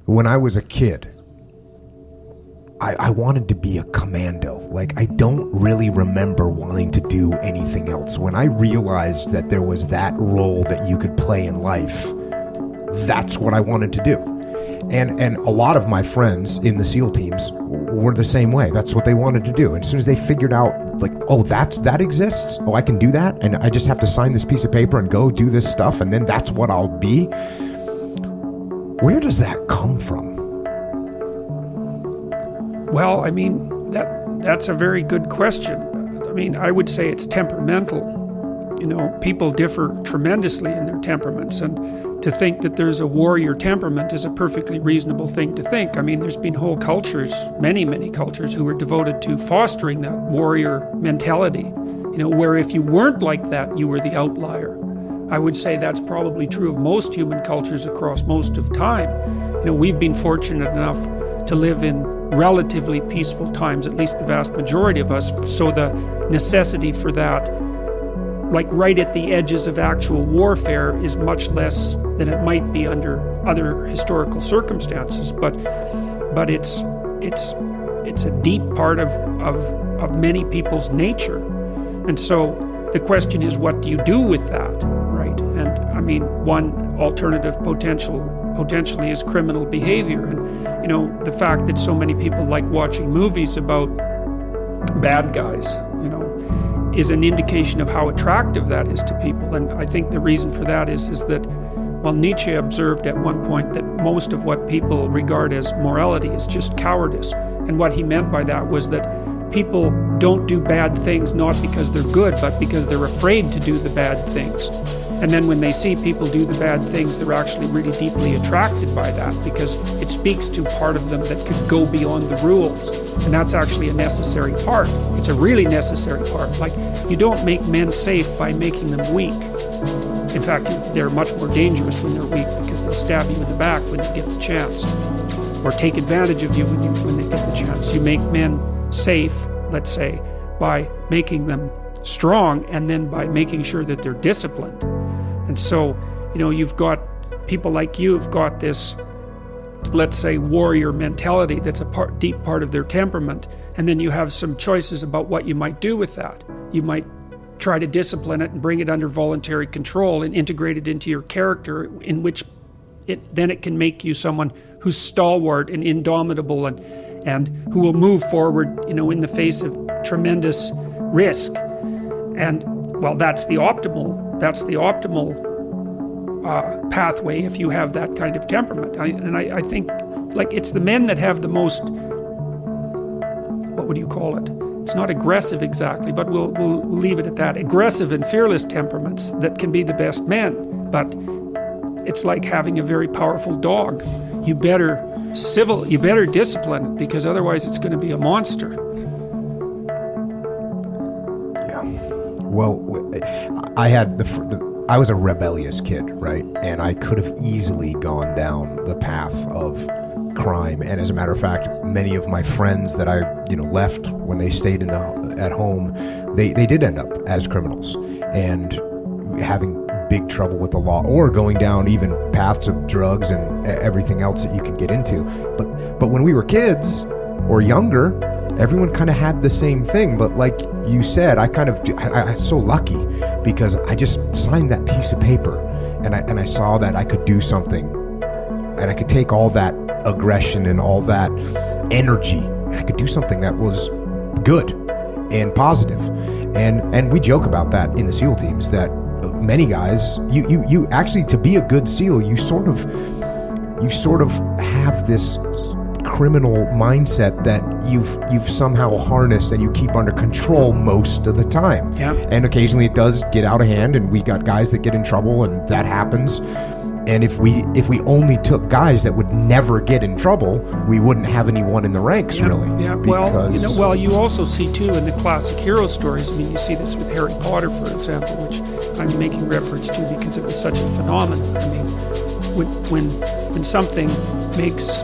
when I was a kid, I wanted to be a commando. Like, I don't really remember wanting to do anything else. When I realized that there was that role that you could play in life, that's what I wanted to do. And a lot of my friends in the SEAL teams were the same way. That's what they wanted to do. And as soon as they figured out, like, oh, that exists. Oh, I can do that. And I just have to sign this piece of paper and go do this stuff. And then that's what I'll be. Where does that come from? Well, I mean, that's a very good question. I mean, I would say it's temperamental. You know, people differ tremendously in their temperaments, and to think that there's a warrior temperament is a perfectly reasonable thing to think. I mean, there's been whole cultures, many cultures, who were devoted to fostering that warrior mentality, you know, where if you weren't like that, you were the outlier. I would say that's probably true of most human cultures across most of time. You know, we've been fortunate enough to live in relatively peaceful times, at least the vast majority of us, so the necessity for that, like right at the edges of actual warfare, is much less than it might be under other historical circumstances. But it's a deep part of many people's nature. And so the question is, what do you do with that, right? And I mean, one alternative potentially is criminal behavior. And, you know, the fact that so many people like watching movies about bad guys, you know, is an indication of how attractive that is to people. And I think the reason for that is that, well, Nietzsche observed at one point that most of what people regard as morality is just cowardice. And what he meant by that was that people don't do bad things not because they're good, but because they're afraid to do the bad things. And then when they see people do the bad things, they're actually really deeply attracted by that, because it speaks to part of them that could go beyond the rules. And that's actually a necessary part. It's a really necessary part. Like, you don't make men safe by making them weak. In fact, they're much more dangerous when they're weak, because they'll stab you in the back when they get the chance, or take advantage of you when they get the chance. You make men safe, let's say, by making them strong, and then by making sure that they're disciplined. And so, you know, you've got people like you have got this, let's say, warrior mentality that's a deep part of their temperament, and then you have some choices about what you might do with that. You might try to discipline it and bring it under voluntary control and integrate it into your character, in which it can make you someone who's stalwart and indomitable and who will move forward, you know, in the face of tremendous risk. And, well, that's the optimal pathway if you have that kind of temperament. I think, like, it's the men that have the most, what would you call it? It's not aggressive exactly, but we'll leave it at that. Aggressive and fearless temperaments that can be the best men. But it's like having a very powerful dog. You better discipline it, because otherwise it's going to be a monster. Yeah. Well, I was a rebellious kid, right? And I could have easily gone down the path of crime. And as a matter of fact, many of my friends that I, you know, left when they stayed at home, they did end up as criminals and having big trouble with the law, or going down even paths of drugs and everything else that you can get into. But when we were kids or younger, everyone kind of had the same thing. But like you said, I'm so lucky, because I just signed that piece of paper and I saw that I could do something, and I could take all that aggression and all that energy, and I could do something that was good and positive. And we joke about that in the SEAL teams, that many guys, you actually, to be a good SEAL, you sort of have this criminal mindset that you've somehow harnessed and you keep under control most of the time. Yeah. And occasionally it does get out of hand, and we got guys that get in trouble, and that happens. And if we only took guys that would never get in trouble, we wouldn't have anyone in the ranks, really. Yeah. Well, you also see too in the classic hero stories. I mean, you see this with Harry Potter, for example, which I'm making reference to because it was such a phenomenon. I mean, when something makes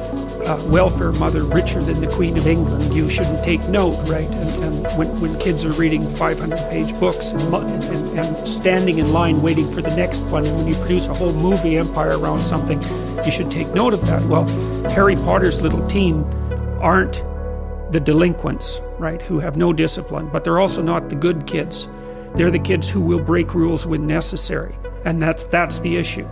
welfare mother richer than the Queen of England, you shouldn't take note, right? And when kids are reading 500-page books and standing in line waiting for the next one, and when you produce a whole movie empire around something, you should take note of that. Well, Harry Potter's little team aren't the delinquents, right, who have no discipline, but they're also not the good kids. They're the kids who will break rules when necessary, and that's the issue.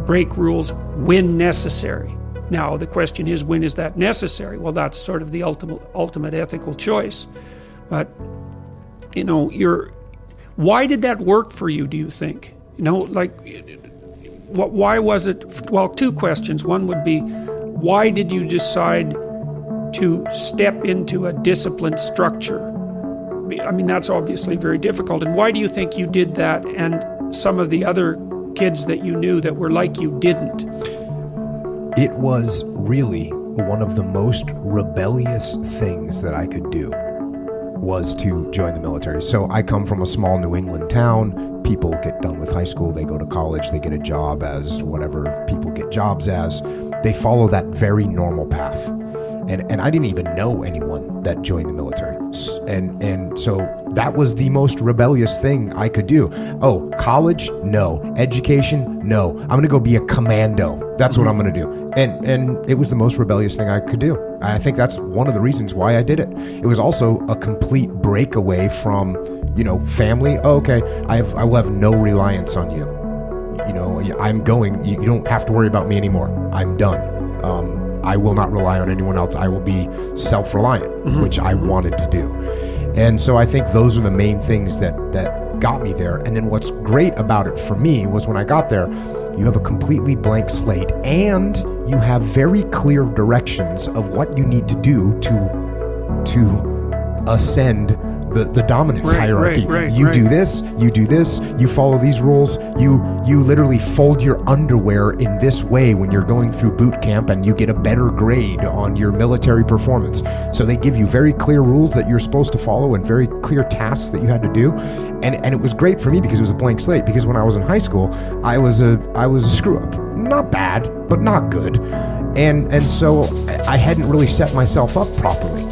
Break rules when necessary. Now, the question is, when is that necessary? Well, that's sort of the ultimate ethical choice. But, you know, why did that work for you, do you think? You know, like, why was it? Well, two questions. One would be, why did you decide to step into a disciplined structure? I mean, that's obviously very difficult. And why do you think you did that and some of the other kids that you knew that were like you didn't? It was really one of the most rebellious things that I could do was to join the military. So I come from a small New England town. People get done with high school, they go to college, they get a job as whatever people get jobs as. They follow that very normal path. And I didn't even know anyone that joined the military. And so that was the most rebellious thing I could do. Oh, college? No. Education? No. I'm going to go be a commando. That's what I'm going to do. And it was the most rebellious thing I could do. I think that's one of the reasons why I did it. It was also a complete breakaway from, you know, family. Oh, okay, I will have no reliance on you. You know, I'm going. You don't have to worry about me anymore. I'm done. I will not rely on anyone else. I will be self-reliant, which I wanted to do. And so I think those are the main things that got me there. And then what's great about it for me was when I got there, you have a completely blank slate and you have very clear directions of what you need to do to ascend the dominance hierarchy. You do this, you follow these rules, you literally fold your underwear in this way when you're going through boot camp and you get a better grade on your military performance. So they give you very clear rules that you're supposed to follow and very clear tasks that you had to do. And it was great for me because it was a blank slate, because when I was in high school, I was a screw up. Not bad, but not good. And so I hadn't really set myself up properly.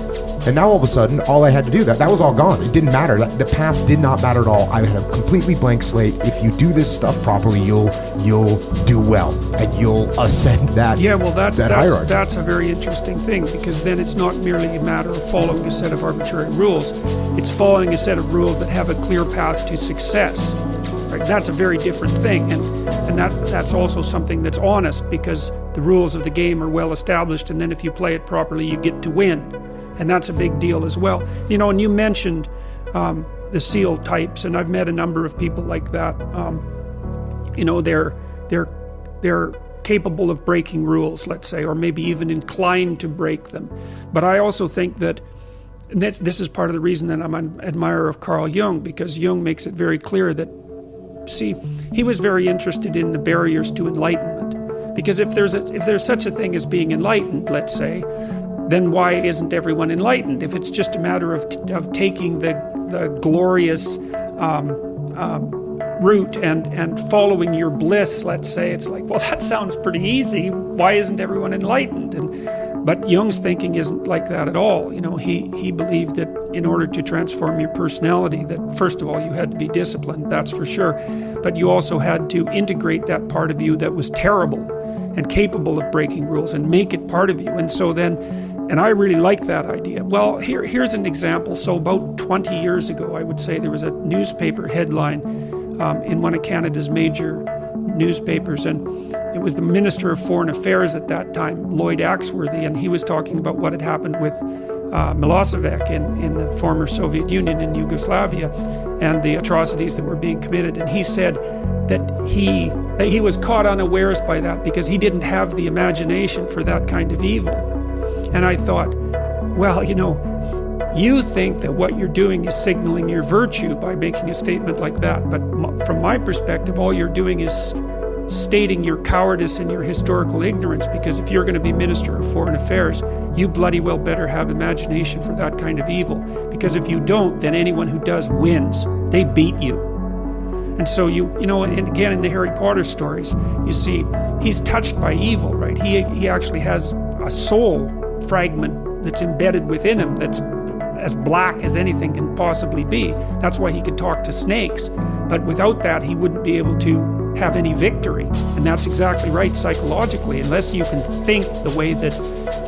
And now all of a sudden, all I had to do, that was all gone. It didn't matter. The past did not matter at all. I had a completely blank slate. If you do this stuff properly, you'll do well, and you'll ascend that. Yeah, well, that's a very interesting thing, because then it's not merely a matter of following a set of arbitrary rules. It's following a set of rules that have a clear path to success. Right? That's a very different thing, and that's also something that's honest, because the rules of the game are well established, and then if you play it properly, you get to win. And that's a big deal as well. You know, and you mentioned the SEAL types, and I've met a number of people like that. You know, they're capable of breaking rules, let's say, or maybe even inclined to break them. But I also think that this is part of the reason that I'm an admirer of Carl Jung, because Jung makes it very clear that, see, he was very interested in the barriers to enlightenment. Because if there's such a thing as being enlightened, let's say, then why isn't everyone enlightened? If it's just a matter of taking the glorious route and following your bliss, let's say, it's like, well, that sounds pretty easy. Why isn't everyone enlightened? But Jung's thinking isn't like that at all. You know, he believed that in order to transform your personality, that first of all, you had to be disciplined, that's for sure. But you also had to integrate that part of you that was terrible and capable of breaking rules and make it part of you. And so then, and I really like that idea. Well, here's an example. So about 20 years ago, I would say, there was a newspaper headline in one of Canada's major newspapers, and it was the Minister of Foreign Affairs at that time, Lloyd Axworthy, and he was talking about what had happened with Milosevic in the former Soviet Union in Yugoslavia and the atrocities that were being committed. And he said that he was caught unawares by that because he didn't have the imagination for that kind of evil. And I thought, well, you know, you think that what you're doing is signaling your virtue by making a statement like that. But from my perspective, all you're doing is stating your cowardice and your historical ignorance, because if you're going to be Minister of Foreign Affairs, you bloody well better have imagination for that kind of evil. Because if you don't, then anyone who does wins. They beat you. And so you know, and again, in the Harry Potter stories, you see, he's touched by evil, right? He actually has a soul fragment that's embedded within him that's as black as anything can possibly be. That's why he could talk to snakes. But without that, he wouldn't be able to have any victory. And that's exactly right psychologically. Unless you can think the way that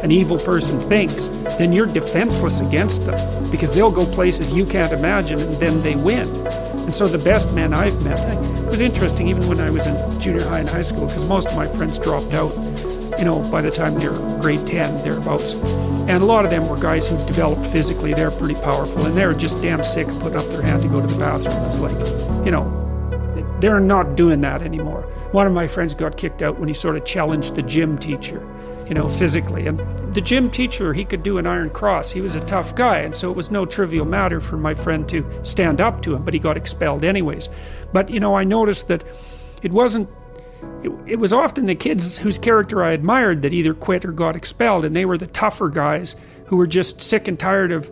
an evil person thinks, then you're defenseless against them, because they'll go places you can't imagine, and then they win. And so the best men I've met, it was interesting even when I was in junior high and high school, because most of my friends dropped out, by the time they were grade 10, thereabouts. And a lot of them were guys who developed physically. They're pretty powerful, and they're just damn sick of putting up their hand to go to the bathroom. It's like, they're not doing that anymore. One of my friends got kicked out when he sort of challenged the gym teacher, physically. And the gym teacher, he could do an iron cross. He was a tough guy, and so it was no trivial matter for my friend to stand up to him, but he got expelled anyways. But, I noticed that it was often the kids whose character I admired that either quit or got expelled, and they were the tougher guys who were just sick and tired of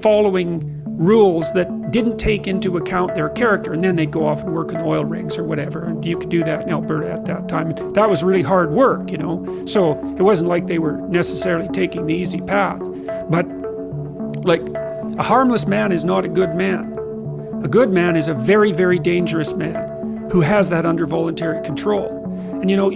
following rules that didn't take into account their character, and then they'd go off and work in oil rigs or whatever, and you could do that in Alberta at that time. And that was really hard work, so it wasn't like they were necessarily taking the easy path. But like, a harmless man is not a good man. A good man is a very, very dangerous man who has that under voluntary control. And